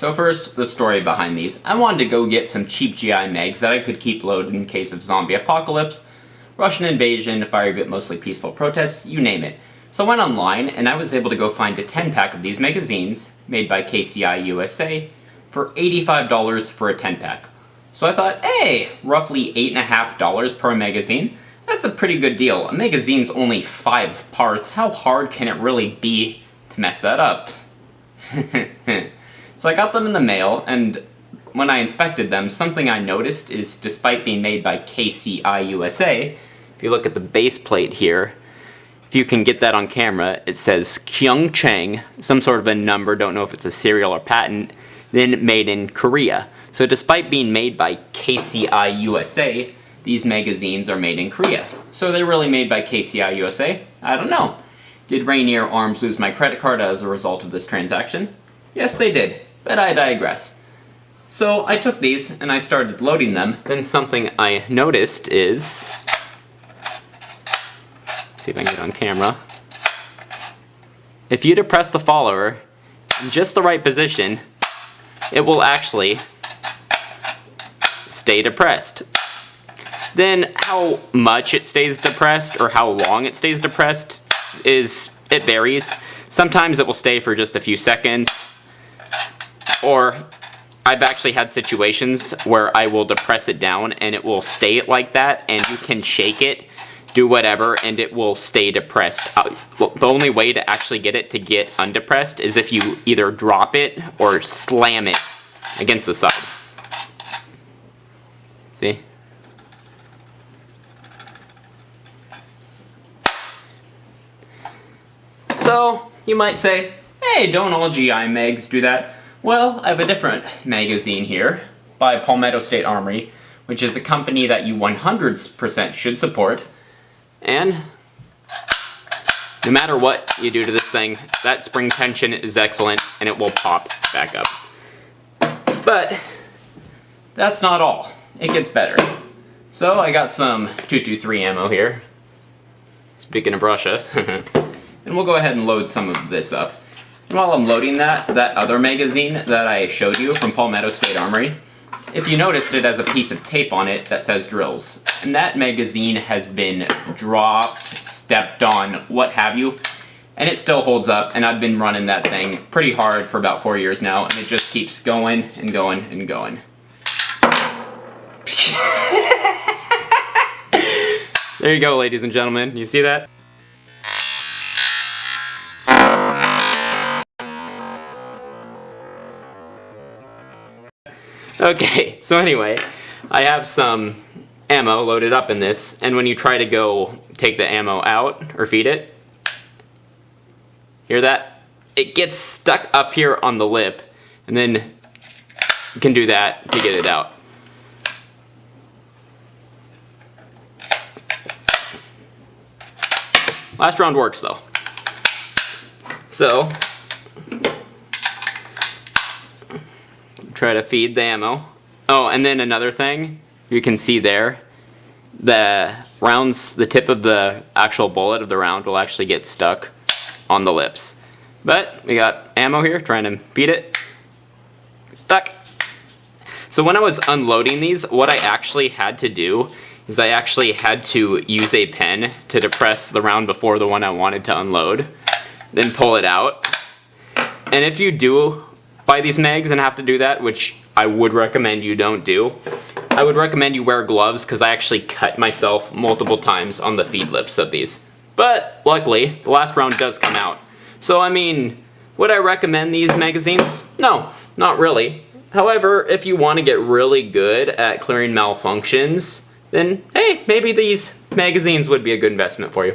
So first, the story behind these. I wanted to go get some cheap GI mags that I could keep loaded in case of zombie apocalypse, Russian invasion, fiery but mostly peaceful protests, you name it. So I went online and I was able to go find a 10-pack of these magazines, made by KCI USA, for $85 for a 10-pack. So I thought, hey, roughly $8.50 per magazine. That's a pretty good deal. A magazine's only 5 parts. How hard can it really be to mess that up? So I got them in the mail, and when I inspected them, something I noticed is, despite being made by KCI USA, if you look at the base plate here, if you can get that on camera, it says Kyung Chang, some sort of a number, don't know if it's a serial or patent, then made in Korea. So despite being made by KCI USA, these magazines are made in Korea. So are they really made by KCI USA? I don't know. Did Rainier Arms lose my credit card as a result of this transaction? Yes, they did, but I digress. So I took these and I started loading them. Then something I noticed is, see if I can get it on camera. If you depress the follower in just the right position, it will actually stay depressed. Then how much it stays depressed or how long it stays depressed it varies. Sometimes it will stay for just a few seconds, or I've actually had situations where I will depress it down and it will stay like that, and you can shake it, do whatever, and it will stay depressed. The only way to actually get it to get undepressed is if you either drop it or slam it against the side. See? So, you might say, hey, don't all GI mags do that? Well, I have a different magazine here by Palmetto State Armory, which is a company that you 100% should support. And no matter what you do to this thing, that spring tension is excellent and it will pop back up. But that's not all. It gets better. So I got some 223 ammo here. Speaking of Russia. And we'll go ahead and load some of this up. And while I'm loading that other magazine that I showed you from Palmetto State Armory, if you noticed, it has a piece of tape on it that says drills. And that magazine has been dropped, stepped on, what have you, and it still holds up, and I've been running that thing pretty hard for about 4 years now, and it just keeps going and going and going. There you go, ladies and gentlemen. You see that? Okay, so anyway, I have some ammo loaded up in this, and when you try to go take the ammo out or feed it, hear that? It gets stuck up here on the lip, and then you can do that to get it out. Last round works though. So, try to feed the ammo. Oh, and then another thing, you can see there, the tip of the actual bullet of the round will actually get stuck on the lips. But we got ammo here, trying to feed it. Stuck. So when I was unloading these, what I actually had to do is I actually had to use a pen to depress the round before the one I wanted to unload, then pull it out. And if you do buy these mags and have to do that, which I would recommend you don't do, I would recommend you wear gloves, because I actually cut myself multiple times on the feed lips of these. But luckily, the last round does come out. So I mean, would I recommend these magazines? No, not really. However, if you want to get really good at clearing malfunctions, then hey, maybe these magazines would be a good investment for you.